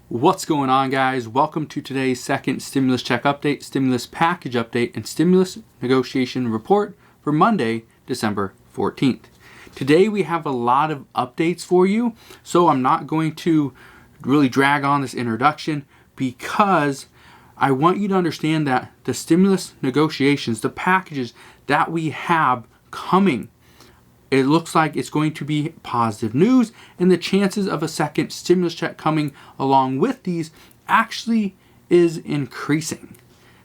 What's going on, guys? Welcome to today's second stimulus check update, stimulus package update, and stimulus negotiation report for Monday, December 14th. Today we have a lot of updates for you, so I'm not going to really drag on this introduction because I want you to understand that the stimulus negotiations, the packages that we have coming, it looks like it's going to be positive news, and the chances of a second stimulus check coming along with these actually is increasing.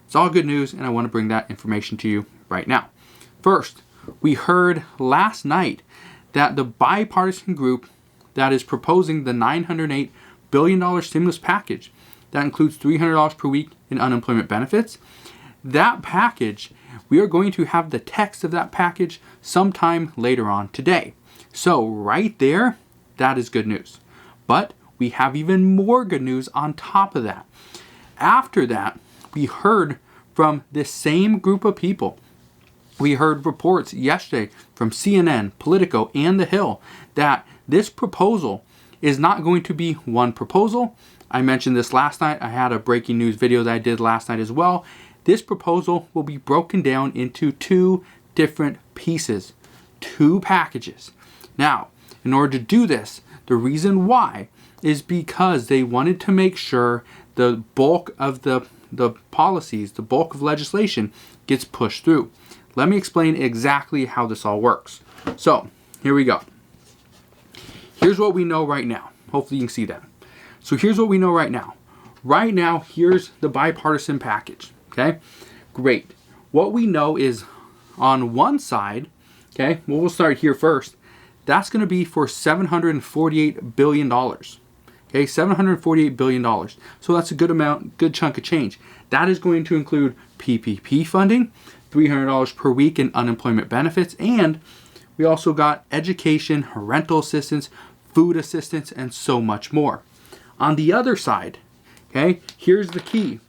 It's all good news, and I want to bring that information to you right now. First, we heard last night that the bipartisan group that is proposing the $908 billion stimulus package, that includes $300 per week in unemployment benefits, that package, we are going to have the text of that package sometime later on today. So right there, that is good news. But we have even more good news on top of that. After that, we heard from this same group of people. We heard reports yesterday from CNN, Politico, and The Hill that this proposal is not going to be one proposal. I mentioned this last night. I had a breaking news video that I did last night as well. This proposal will be broken down into two different pieces, two packages. Now, in order to do this, the reason why is because they wanted to make sure the bulk of the policies, the bulk of legislation gets pushed through. Let me explain exactly how this all works. So, here we go. Here's what we know right now. Hopefully you can see that. So here's what we know right now. Right now, here's the bipartisan package. Okay, great. What we know is on one side, okay, well, we'll start here first. That's going to be for $748 billion. Okay, $748 billion. So that's a good amount, good chunk of change. That is going to include PPP funding, $300 per week in unemployment benefits, and we also got education, rental assistance, food assistance, and so much more. On the other side, okay, here's the key.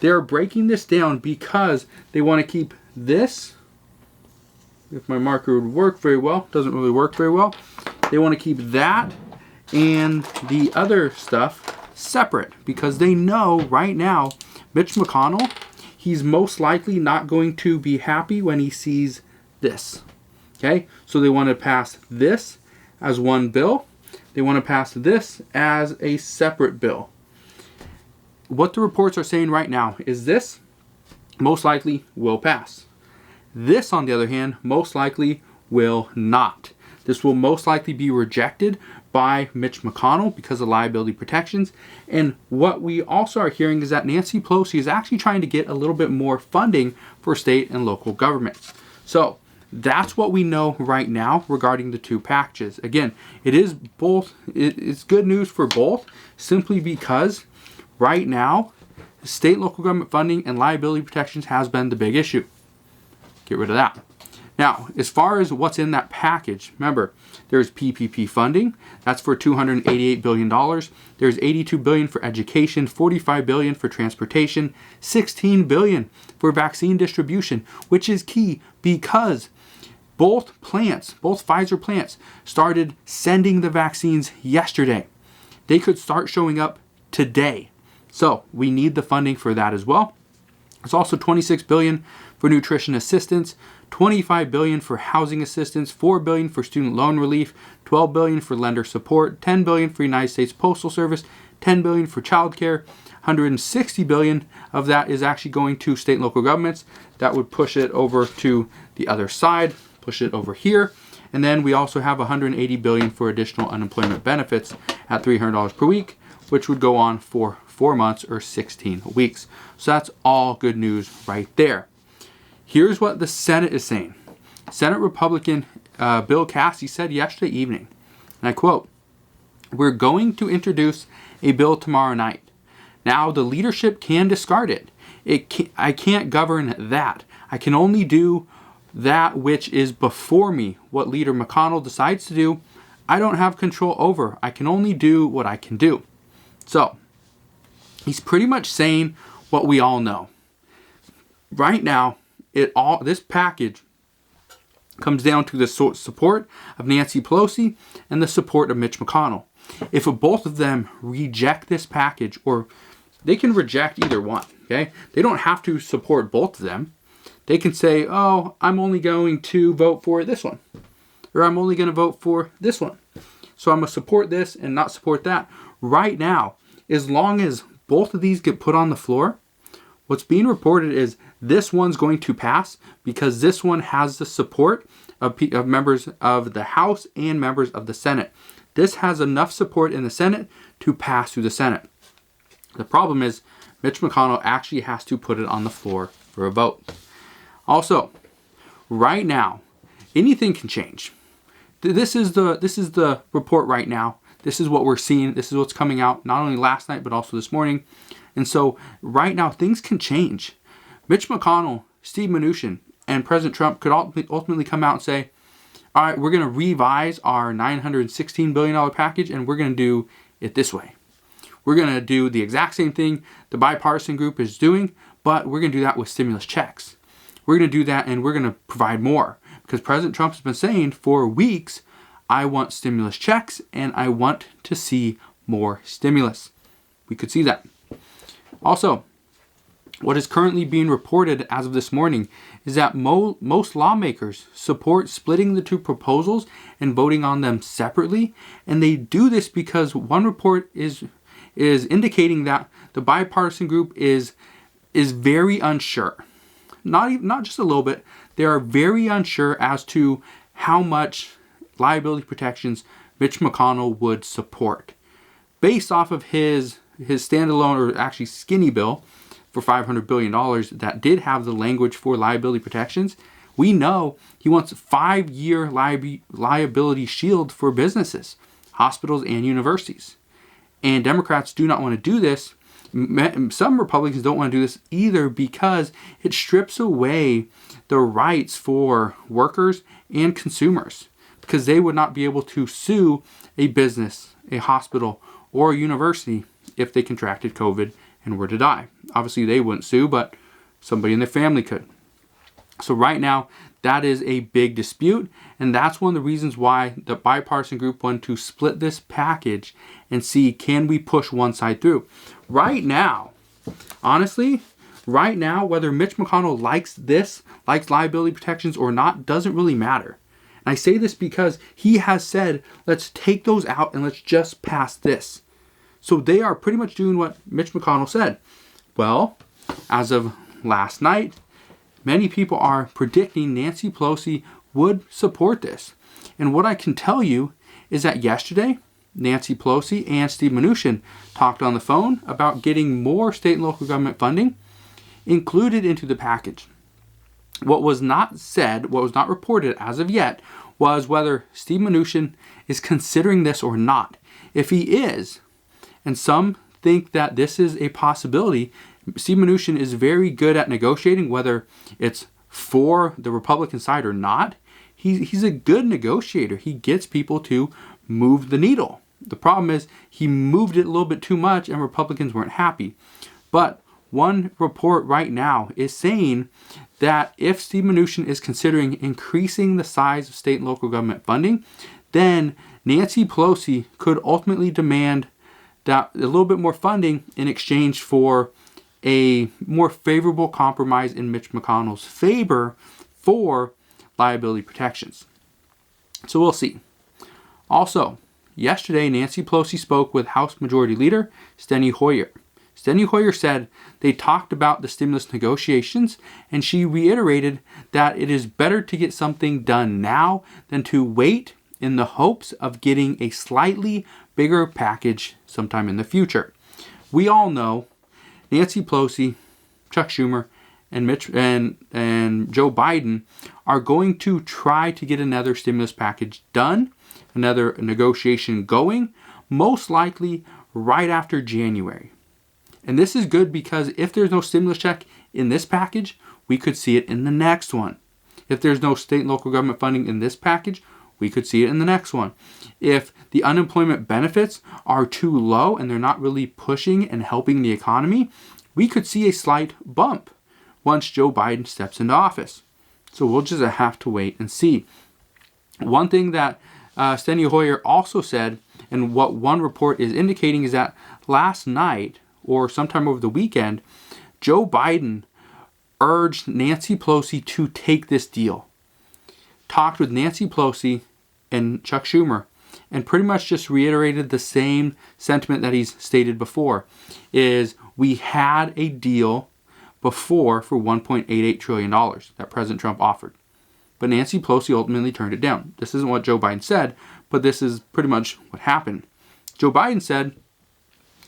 They're breaking this down because they want to keep this, if my marker would work very well, doesn't really work very well. They want to keep that and the other stuff separate because they know right now, Mitch McConnell, he's most likely not going to be happy when he sees this. Okay, so they want to pass this as one bill. They want to pass this as a separate bill. What the reports are saying right now is this most likely will pass. This, on the other hand, most likely will not. This will most likely be rejected by Mitch McConnell because of liability protections. And what we also are hearing is that Nancy Pelosi is actually trying to get a little bit more funding for state and local governments. So that's what we know right now regarding the two packages. Again, it is both. It's good news for both simply because right now, state and local government funding and liability protections has been the big issue. Get rid of that. Now, as far as what's in that package, remember, there's PPP funding. That's for $288 billion. There's $82 billion for education, $45 billion for transportation, $16 billion for vaccine distribution, which is key because both Pfizer plants, started sending the vaccines yesterday. They could start showing up today. So we need the funding for that as well. There's also $26 billion for nutrition assistance, $25 billion for housing assistance, $4 billion for student loan relief, $12 billion for lender support, $10 billion for United States Postal Service, $10 billion for childcare, $160 billion of that is actually going to state and local governments. That would push it over to the other side, push it over here. And then we also have $180 billion for additional unemployment benefits at $300 per week, which would go on for 4 months or 16 weeks. So that's all good news right there. Here's what the Senate is saying. Senate Republican Bill Cassidy said yesterday evening, and I quote, "We're going to introduce a bill tomorrow night. Now the leadership can discard it. I can't govern that. I can only do that which is before me. What Leader McConnell decides to do, I don't have control over. I can only do what I can do." So, he's pretty much saying what we all know. Right now, this package comes down to the support of Nancy Pelosi and the support of Mitch McConnell. if both of them reject this package, or they can reject either one, okay? They don't have to support both of them. They can say, oh, I'm only going to vote for this one, or I'm only going to vote for this one. So I'm going to support this and not support that. Right now, as long as both of these get put on the floor, what's being reported is this one's going to pass because this one has the support of members of the House and members of the Senate. This has enough support in the Senate to pass through the Senate. The problem is Mitch McConnell actually has to put it on the floor for a vote. Also, right now, anything can change. This is the report right now. This is what we're seeing. This is what's coming out not only last night but also this morning. And so right now things can change. Mitch McConnell, Steve Mnuchin, and President Trump could ultimately come out and say, all right, we're going to revise our $916 billion package and we're going to do it this way. We're going to do the exact same thing the bipartisan group is doing, but we're going to do that with stimulus checks. We're going to do that and we're going to provide more. Because President Trump has been saying for weeks, I want stimulus checks and I want to see more stimulus. We could see that. Also, what is currently being reported as of this morning is that most lawmakers support splitting the two proposals and voting on them separately. And they do this because one report is indicating that the bipartisan group is very unsure. Not just a little bit. They are very unsure as to how much liability protections Mitch McConnell would support. Based off of his standalone, or actually skinny bill for $500 billion that did have the language for liability protections, we know he wants a 5-year liability shield for businesses, hospitals, and universities. And Democrats do not want to do this. Some Republicans don't want to do this either because it strips away the rights for workers and consumers, because they would not be able to sue a business, a hospital, or a university if they contracted COVID and were to die. Obviously, they wouldn't sue, but somebody in their family could. So right now, that is a big dispute, and that's one of the reasons why the bipartisan group wanted to split this package and see, can we push one side through? Right now, honestly, right now, whether Mitch McConnell likes liability protections or not, doesn't really matter. And I say this because he has said, let's take those out and let's just pass this. So they are pretty much doing what Mitch McConnell said. Well, as of last night, many people are predicting Nancy Pelosi would support this. And what I can tell you is that yesterday, Nancy Pelosi and Steve Mnuchin talked on the phone about getting more state and local government funding included into the package. What was not said, what was not reported as of yet, was whether Steve Mnuchin is considering this or not. If he is, and some think that this is a possibility, Steve Mnuchin is very good at negotiating, whether it's for the Republican side or not. He's a good negotiator. He gets people to move the needle. The problem is he moved it a little bit too much and Republicans weren't happy. But one report right now is saying that if Steve Mnuchin is considering increasing the size of state and local government funding, then Nancy Pelosi could ultimately demand that a little bit more funding in exchange for a more favorable compromise in Mitch McConnell's favor for liability protections. So we'll see. Also, yesterday, Nancy Pelosi spoke with House Majority Leader Steny Hoyer. Steny Hoyer said they talked about the stimulus negotiations, and she reiterated that it is better to get something done now than to wait in the hopes of getting a slightly bigger package sometime in the future. We all know Nancy Pelosi, Chuck Schumer, and Joe Biden are going to try to get another stimulus package done, another negotiation going, most likely right after January. And this is good because if there's no stimulus check in this package, we could see it in the next one. If there's no state and local government funding in this package, we could see it in the next one. If the unemployment benefits are too low and they're not really pushing and helping the economy, we could see a slight bump once Joe Biden steps into office. So we'll just have to wait and see. One thing that Steny Hoyer also said, And what one report is indicating is that last night or sometime over the weekend, Joe Biden urged Nancy Pelosi to take this deal. Talked with Nancy Pelosi and Chuck Schumer and pretty much just reiterated the same sentiment that he's stated before, is we had a deal before for $1.88 trillion that President Trump offered. But Nancy Pelosi ultimately turned it down. This isn't what Joe Biden said, but this is pretty much what happened. Joe Biden said,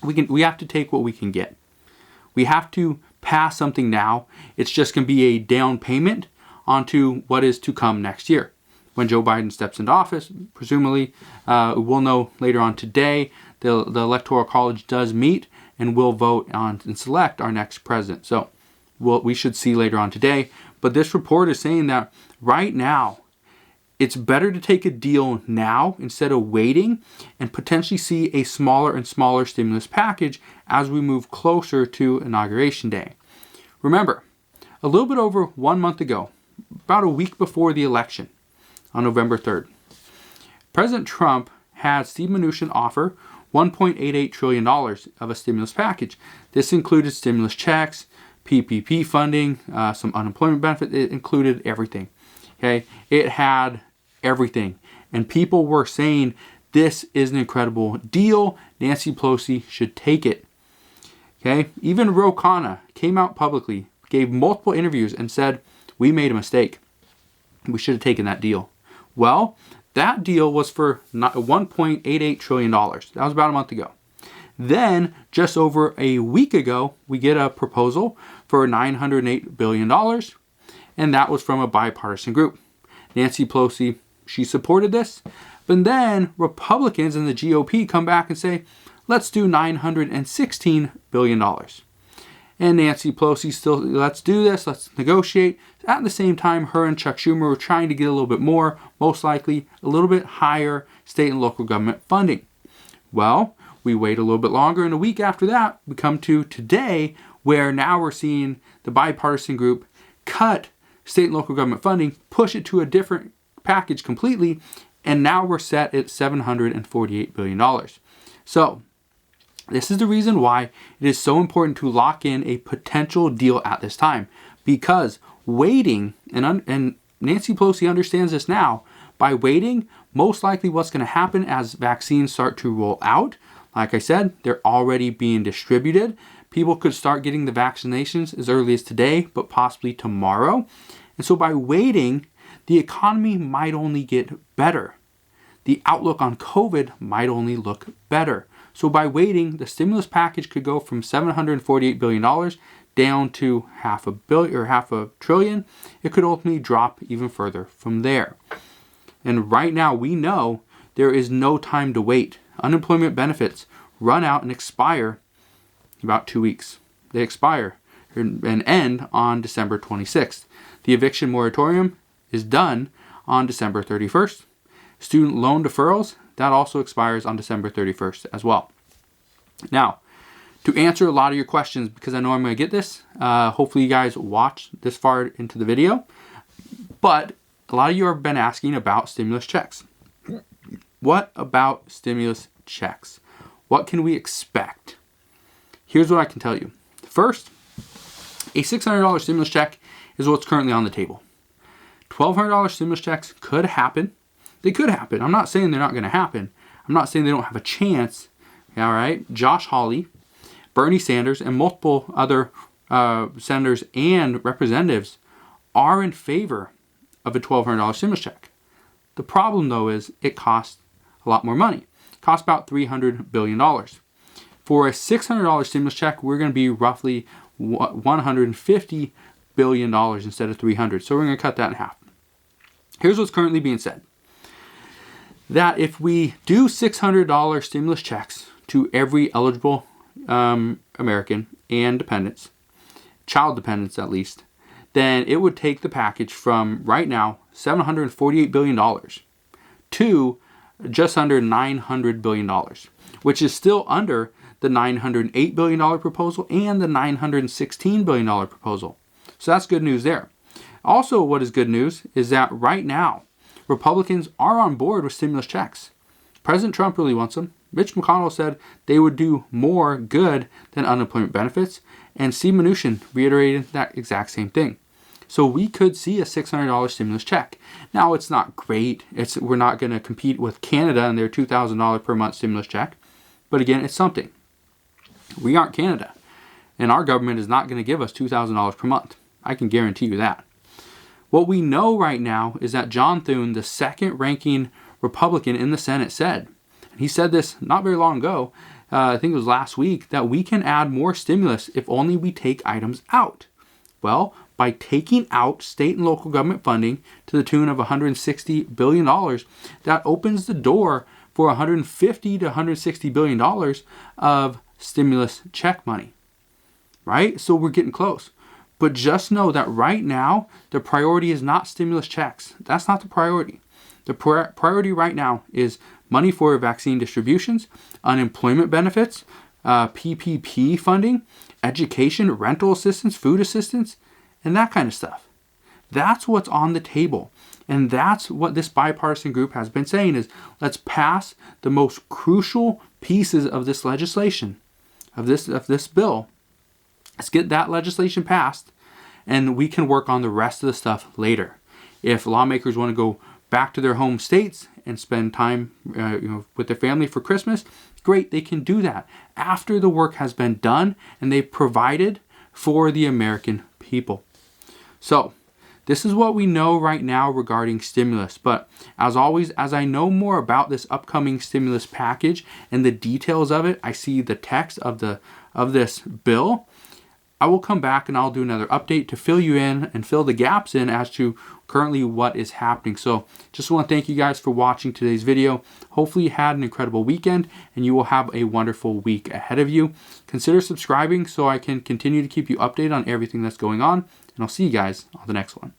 we have to take what we can get. We have to pass something now. It's just going to be a down payment onto what is to come next year. When Joe Biden steps into office, presumably, we'll know later on today, the Electoral College does meet and will vote on and select our next president. So we should see later on today. But this report is saying that right now, it's better to take a deal now instead of waiting and potentially see a smaller and smaller stimulus package as we move closer to Inauguration Day. Remember, a little bit over 1 month ago, about a week before the election, on November 3rd, President Trump had Steve Mnuchin offer $1.88 trillion of a stimulus package. This included stimulus checks, PPP funding, some unemployment benefit. It included everything. Okay, it had everything. And people were saying, this is an incredible deal. Nancy Pelosi should take it. Okay, even Ro Khanna came out publicly, gave multiple interviews and said, we made a mistake. We should have taken that deal. Well, that deal was for $1.88 trillion. That was about a month ago. Then, just over a week ago, we get a proposal for $908 billion, and that was from a bipartisan group. Nancy Pelosi, she supported this, but then Republicans and the GOP come back and say, let's do $916 billion. And Nancy Pelosi still, let's do this, let's negotiate. At the same time, her and Chuck Schumer were trying to get a little bit more, most likely a little bit higher state and local government funding. Well, we wait a little bit longer, and a week after that, we come to today, where now we're seeing the bipartisan group cut state and local government funding, push it to a different package completely, and now we're set at $748 billion. So, this is the reason why it is so important to lock in a potential deal at this time. Because waiting, and Nancy Pelosi understands this now, by waiting, most likely what's going to happen as vaccines start to roll out, like I said, they're already being distributed. People could start getting the vaccinations as early as today, but possibly tomorrow. And so by waiting, the economy might only get better. The outlook on COVID might only look better. So by waiting, the stimulus package could go from $748 billion down to half a trillion. It could ultimately drop even further from there. And right now we know there is no time to wait. Unemployment benefits run out and expire in about 2 weeks. They expire and end on December 26th. The eviction moratorium is done on December 31st. Student loan deferrals, that also expires on December 31st as well. Now, to answer a lot of your questions, because I know I'm going to get this, hopefully you guys watched this far into the video, but a lot of you have been asking about stimulus checks. What about stimulus checks? What can we expect? Here's what I can tell you. First, a $600 stimulus check is what's currently on the table. $1,200 stimulus checks could happen. They could happen. I'm not saying they're not going to happen. I'm not saying they don't have a chance. All right. Josh Hawley, Bernie Sanders, and multiple other senators and representatives are in favor of a $1,200 stimulus check. The problem, though, is it costs a lot more money. It costs about $300 billion. For a $600 stimulus check, we're going to be roughly $150 billion instead of $300. So we're going to cut that in half. Here's what's currently being said. That if we do $600 stimulus checks to every eligible American and dependents, child dependents at least, then it would take the package from right now $748 billion to just under $900 billion, which is still under the $908 billion proposal and the $916 billion proposal. So that's good news there. Also, what is good news is that right now, Republicans are on board with stimulus checks. President Trump really wants them. Mitch McConnell said they would do more good than unemployment benefits, and Steve Mnuchin reiterated that exact same thing. So we could see a $600 stimulus check. Now, it's not great. We're not going to compete with Canada and their $2,000 per month stimulus check. But again, it's something. We aren't Canada, and our government is not going to give us $2,000 per month. I can guarantee you that. What we know right now is that John Thune, the second-ranking Republican in the Senate, said, and he said this not very long ago, I think it was last week, that we can add more stimulus if only we take items out. Well, by taking out state and local government funding to the tune of $160 billion, that opens the door for $150 to $160 billion of stimulus check money, right? So we're getting close. But just know that right now, the priority is not stimulus checks. That's not the priority. The priority right now is money for vaccine distributions, unemployment benefits, PPP funding, education, rental assistance, food assistance, and that kind of stuff. That's what's on the table. And that's what this bipartisan group has been saying is, let's pass the most crucial pieces of this legislation, of this bill. Let's get that legislation passed, and we can work on the rest of the stuff later. If lawmakers want to go back to their home states and spend time with their family for Christmas, great, they can do that after the work has been done and they've provided for the American people. So this is what we know right now regarding stimulus. But as always, as I know more about this upcoming stimulus package and the details of it, I see the text of this bill, I will come back and I'll do another update to fill you in and fill the gaps in as to currently what is happening. So just want to thank you guys for watching today's video. Hopefully you had an incredible weekend and you will have a wonderful week ahead of you. Consider subscribing so I can continue to keep you updated on everything that's going on. And I'll see you guys on the next one.